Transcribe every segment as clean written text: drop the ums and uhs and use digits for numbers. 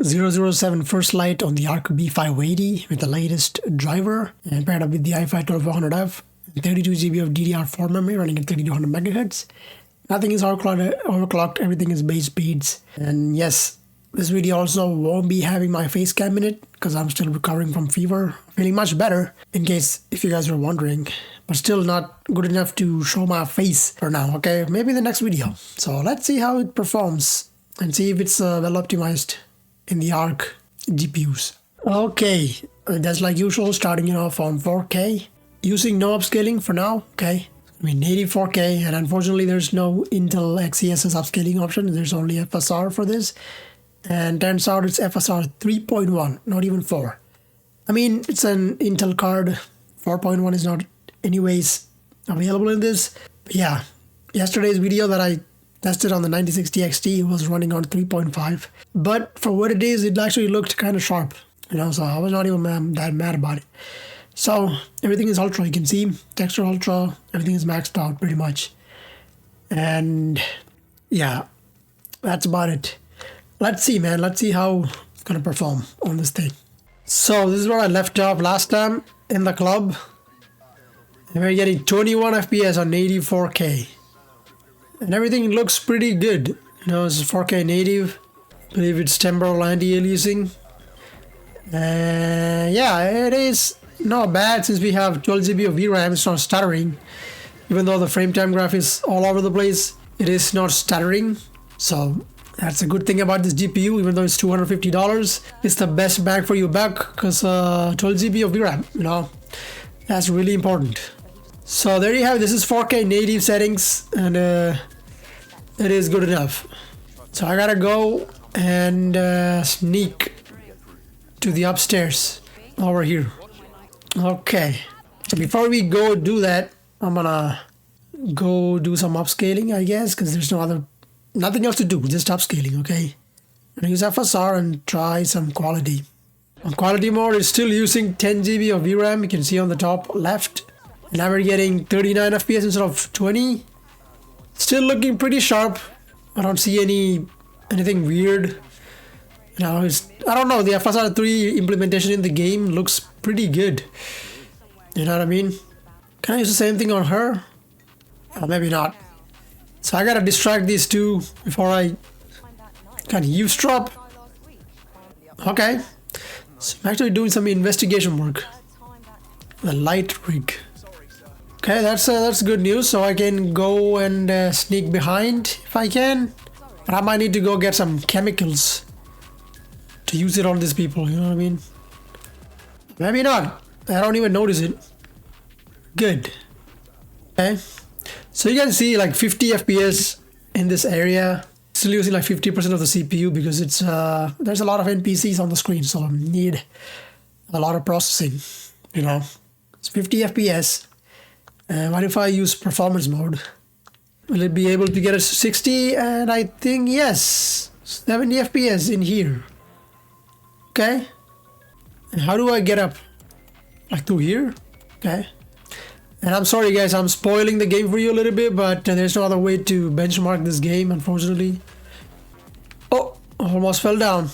007 first light on the Arc B580 with the latest driver and paired up with the i5-12400F, 32 GB of DDR4 memory running at 3200 MHz. Nothing is overclocked, everything is base speeds. And yes, this video also won't be having my face cam in it because I'm still recovering from fever. Feeling much better, in case if you guys were wondering, but still not good enough to show my face for now, okay? Maybe in the next video. So let's see how it performs and see if it's well optimized in the Arc GPUs. Okay, that's like usual, starting it off on 4K. Using no upscaling for now, okay? I mean native 4K, and unfortunately there's no Intel XeSS upscaling option. There's only FSR for this. And turns out it's FSR 3.1, not even 4. I mean, it's an Intel card. 4.1 is not anyways available in this. But yeah, yesterday's video that I tested on the 9060 XT was running on 3.5. But for what it is, it actually looked kind of sharp. You know, so I was not even that mad about it. So everything is ultra, you can see. Texture ultra, everything is maxed out pretty much. And yeah, that's about it. Let's see, man. Let's see how it's gonna perform on this thing. So this is where I left off last time in the club. And we're getting 21 FPS on native 4K. And everything looks pretty good. You know, it's 4K native. I believe it's temporal anti-aliasing. Yeah, it is not bad since we have 12 GB of VRAM. It's not stuttering. Even though the frame time graph is all over the place, it is not stuttering. So that's a good thing about this GPU, even though it's $250. It's the best bang for your buck because 12 GB of VRAM, you know, that's really important. So there you have it. This is 4K native settings, and it is good enough. So I gotta go and sneak to the upstairs over here. Okay. So before we go do that, I'm gonna go do some upscaling, I guess, because there's nothing else to do, just upscaling, okay? I'm gonna use FSR and try some quality. On quality mode, it's still using 10 GB of VRAM, you can see on the top left. And now we're getting 39 FPS instead of 20. Still looking pretty sharp. I don't see anything weird. You know, I don't know, the FSR 3 implementation in the game looks pretty good. You know what I mean? Can I use the same thing on her? Or maybe not. So I gotta distract these two before I can eavesdrop. Okay. So I'm actually doing some investigation work. The light rig. Okay, that's good news. So I can go and sneak behind if I can. But I might need to go get some chemicals to use it on these people, you know what I mean? Maybe not. I don't even notice it. Good. Okay. So you can see like 50 FPS in this area. Still using like 50% of the CPU because it's there's a lot of NPCs on the screen, so I need a lot of processing, you know. It's 50 FPS. What if I use performance mode? Will it be able to get us to 60? And I think yes, 70 FPS in here. Okay. And how do I get up? Like through here? Okay. And I'm sorry guys, I'm spoiling the game for you a little bit, but there's no other way to benchmark this game, unfortunately. Oh, almost fell down.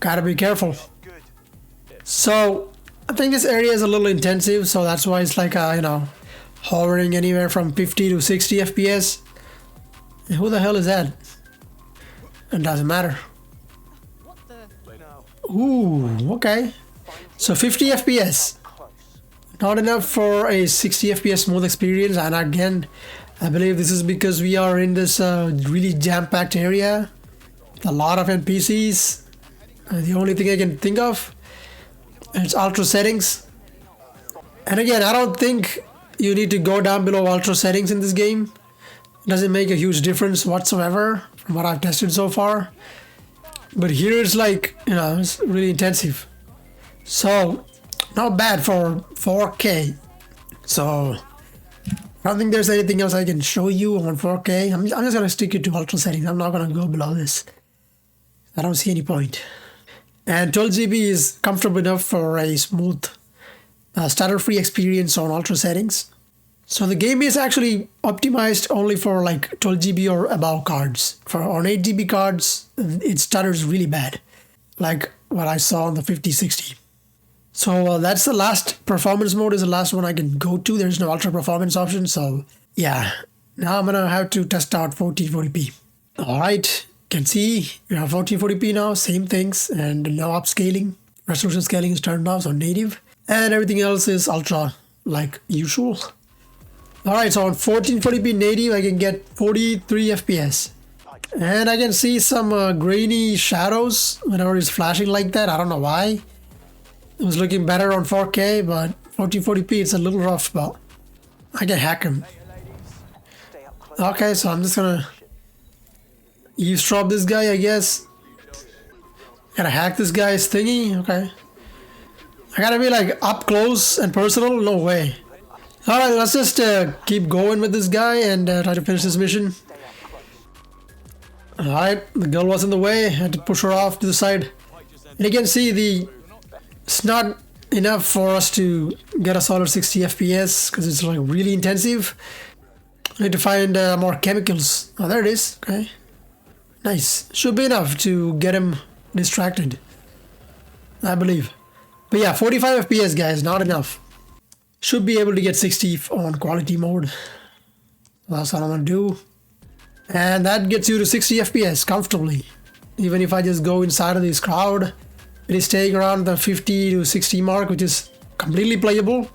Gotta be careful. So, I think this area is a little intensive, so that's why it's like, you know, hovering anywhere from 50 to 60 FPS. And who the hell is that? It doesn't matter. Ooh, okay. So 50 FPS. Not enough for a 60 FPS smooth experience, and again, I believe this is because we are in this really jam-packed area. A lot of NPCs. The only thing I can think of is ultra settings. And again, I don't think you need to go down below ultra settings in this game. It doesn't make a huge difference whatsoever from what I've tested so far. But here it's like, you know, it's really intensive. So, not bad for 4K. So, I don't think there's anything else I can show you on 4K. I'm just going to stick it to ultra settings. I'm not going to go below this. I don't see any point. And 12 GB is comfortable enough for a smooth, stutter-free experience on ultra settings. So the game is actually optimized only for like 12 GB or above cards. For on 8 GB cards, it stutters really bad, like what I saw on the 5060. So that's the last performance mode is the last one I can go to. There's no ultra performance option. So yeah, now I'm gonna have to test out 1440p. All right, you can see we have 1440p now, same things, and no upscaling. Resolution scaling is turned off, so native, and everything else is ultra like usual. All right, so on 1440p native, I can get 43 FPS. And I can see some grainy shadows whenever it's flashing like that. I don't know why. It was looking better on 4K, but 1440p, it's a little rough, but I can hack him. Okay, so I'm just gonna eavesdrop this guy, I guess. Gotta hack this guy's thingy, okay. I gotta be like up close and personal, no way. Alright, let's just keep going with this guy and try to finish this mission. Alright, the girl was in the way, I had to push her off to the side. And you can see it's not enough for us to get a solid 60 FPS because it's like really intensive. I need to find more chemicals. Oh, there it is, okay. Nice, should be enough to get him distracted, I believe. But yeah, 45 FPS guys, not enough. Should be able to get 60 on quality mode. That's what I'm gonna do. And that gets you to 60 FPS comfortably. Even if I just go inside of this crowd, it is staying around the 50 to 60 mark, which is completely playable.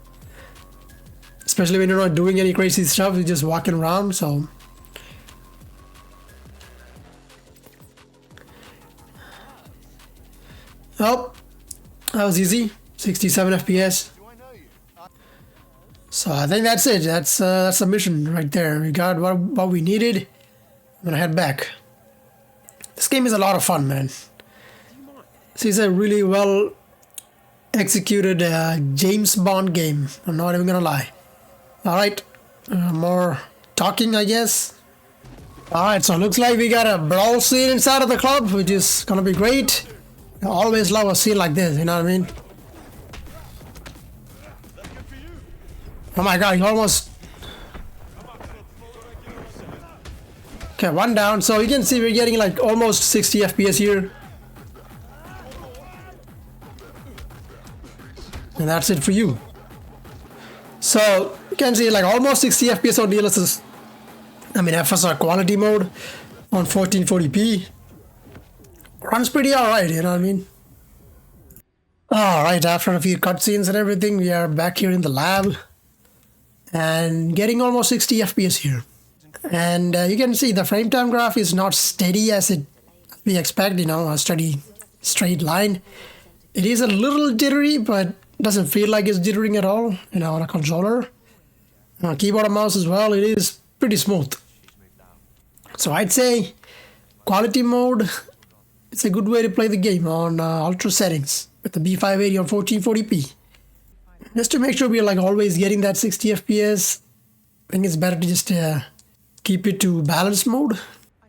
Especially when you're not doing any crazy stuff, you're just walking around, so. Oh, that was easy. 67 FPS. So I think that's it. That's the mission right there. We got what we needed. I'm gonna head back. This game is a lot of fun, man. This is a really well executed James Bond game. I'm not even gonna lie. All right, more talking, I guess. All right, so it looks like we got a brawl scene inside of the club, which is gonna be great. I always love a scene like this. You know what I mean? Oh my god, he almost... Okay, one down. So you can see we're getting like almost 60 FPS here. And that's it for you. So you can see like almost 60 FPS on DLSS. I mean FSR quality mode on 1440p. Runs pretty alright, you know what I mean? Alright, after a few cutscenes and everything, we are back here in the lab. And getting almost 60 FPS here. And you can see the frame time graph is not steady as we expect, you know, a steady straight line. It is a little jittery, but doesn't feel like it's jittering at all, you know, on a controller. Keyboard and mouse as well, it is pretty smooth. So I'd say quality mode, it's a good way to play the game on ultra settings with the B580 on 1440p. Just to make sure we're like always getting that 60 FPS, I think it's better to just keep it to balance mode.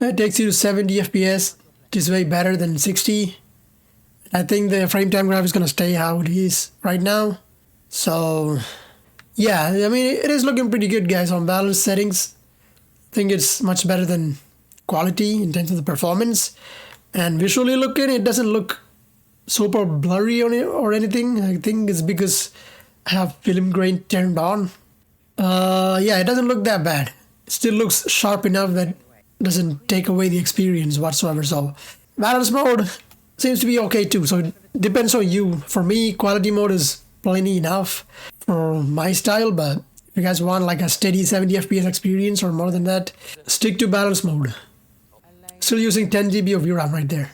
It takes you to 70 FPS, which is way better than 60. I think the frame time graph is going to stay how it is right now. So yeah, I mean, it is looking pretty good, guys, on balance settings. I think it's much better than quality in terms of the performance. And visually looking, it doesn't look super blurry on it or anything. I think it's because I have film grain turned on. Yeah, it doesn't look that bad. It still looks sharp enough that it doesn't take away the experience whatsoever. So balance mode seems to be okay too. So it depends on you. For me, quality mode is plenty enough for my style, but if you guys want like a steady 70 FPS experience or more than that, stick to balance mode. Still using 10 GB of VRAM right there.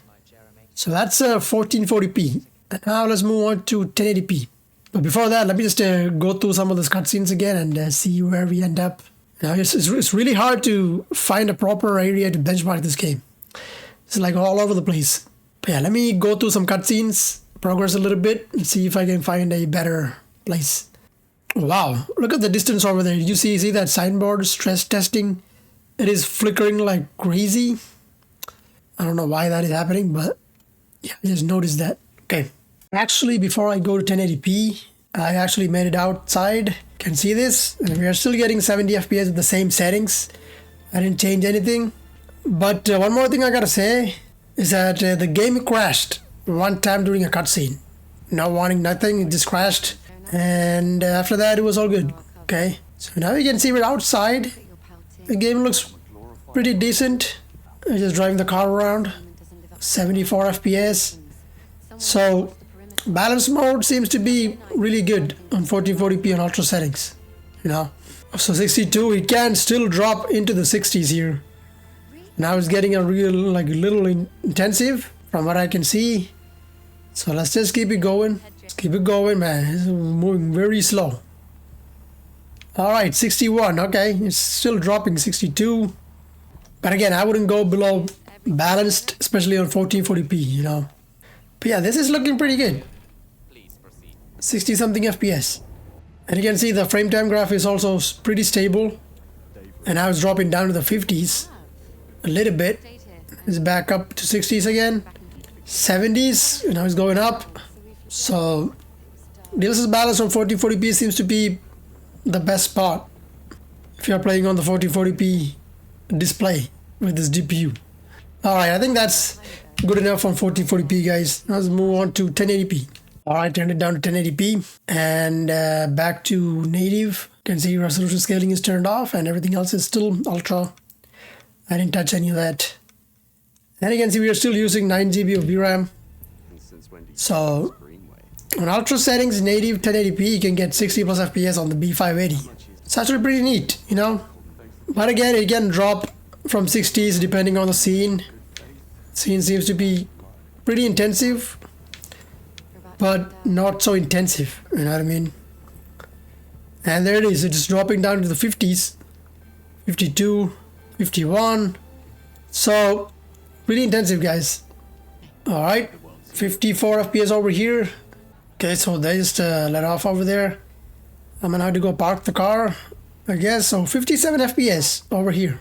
So that's 1440p. And now let's move on to 1080p. But before that, let me just go through some of those cutscenes again and see where we end up. Now, it's really hard to find a proper area to benchmark this game. It's like all over the place. But yeah, let me go through some cutscenes, progress a little bit, and see if I can find a better place. Wow, look at the distance over there. You see that signboard, stress testing? It is flickering like crazy. I don't know why that is happening, but yeah, I just noticed that. Okay. Actually, before I go to 1080p, I actually made it outside. Can see this, and we are still getting 70 FPS with the same settings. I didn't change anything. But one more thing I gotta say is that the game crashed one time during a cutscene. No warning, nothing, it just crashed. And after that it was all good. Okay, so now you can see we're outside. The game looks pretty decent. I'm just driving the car around. 74 FPS. So balance mode seems to be really good on 1440p and ultra settings, you know. So 62, it can still drop into the 60s here. Now it's getting a real little intensive from what I can see. So let's just keep it going. Let's keep it going, man. It's moving very slow. Alright, 61. Okay, it's still dropping. 62. But again, I wouldn't go below balanced, especially on 1440p, you know. But yeah, this is looking pretty good. 60 something FPS. And you can see the frame time graph is also pretty stable. And now it's dropping down to the 50s. A little bit. It's back up to 60s again. 70s, and now it's going up. So DLSS balance on 1440p seems to be the best spot if you're playing on the 1440p display with this GPU. Alright, I think that's good enough on 1440p, guys. Let's move on to 1080p. Alright, turn it down to 1080p and back to native. You can see resolution scaling is turned off and everything else is still ultra. I didn't touch any of that. And you can see we are still using 9 GB of VRAM. So on ultra settings, native 1080p, you can get 60 plus FPS on the B580. It's actually pretty neat, you know. But again, it can drop from 60s depending on the scene. Scene seems to be pretty intensive, but not so intensive, you know what I mean. And there it is, it's dropping down to the 50s, 52, 51. So really intensive, guys. Alright, 54 FPS over here. Okay, so they just let off over there. I'm gonna have to go park the car, I guess. So 57 FPS over here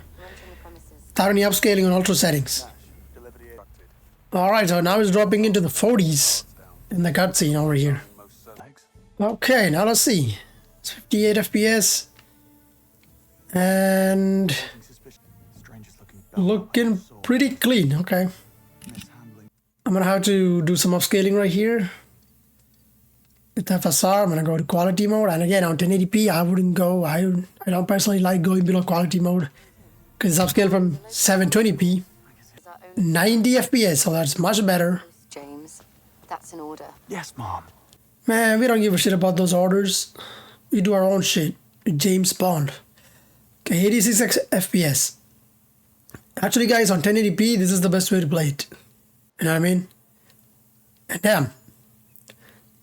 without any upscaling on ultra settings. Alright, so now it's dropping into the 40s in the cutscene over here. Okay, now let's see. It's 58 FPS and looking pretty clean. Okay, I'm gonna have to do some upscaling right here. With FSR, I'm gonna go to quality mode, and again on 1080p, I wouldn't go. I don't personally like going below quality mode because it's upscaled from 720p, 90 FPS, so that's much better. James, that's an order. Yes, Mom. Man, we don't give a shit about those orders. We do our own shit. James Bond. Okay, 86 FPS. Actually, guys, on 1080p, this is the best way to play it. You know what I mean? And damn,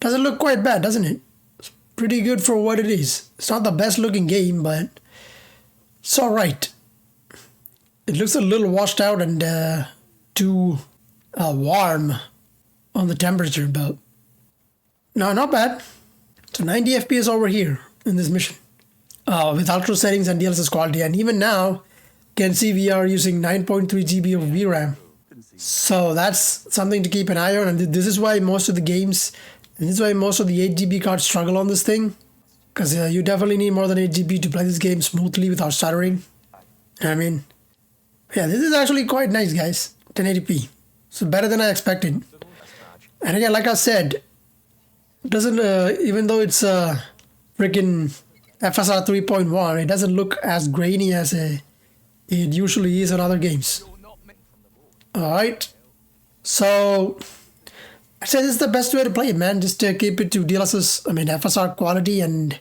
doesn't look quite bad, doesn't it? It's pretty good for what it is. It's not the best looking game, but it's alright. It looks a little washed out and too warm on the temperature, but no, not bad. So 90 FPS over here in this mission with ultra settings and DLSS quality, and even now you can see we are using 9.3 GB of VRAM. So that's something to keep an eye on, and this is why most of the games, and this is why most of the 8 GB cards struggle on this thing, because you definitely need more than 8 GB to play this game smoothly without stuttering. I mean, yeah, this is actually quite nice, guys. 1080p. So better than I expected. And again, like I said, it doesn't, even though it's freaking FSR 3.1, it doesn't look as grainy as it usually is in other games. Alright, so I say this is the best way to play it, man. Just keep it to DLSS, FSR quality and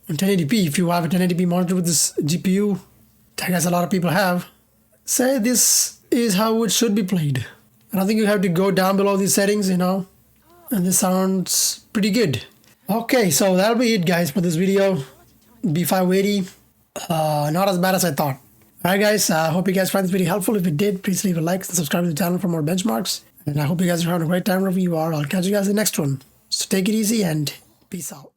1080p. If you have a 1080p monitor with this GPU, I guess a lot of people have, say this is how it should be played. I don't think you have to go down below these settings, you know, and this sounds pretty good. Okay, so that'll be it, guys, for this video. B580, not as bad as I thought. Alright, guys, I hope you guys find this video helpful. If you did, please leave a like and subscribe to the channel for more benchmarks. And I hope you guys are having a great time wherever you are. I'll catch you guys in the next one. So take it easy and peace out.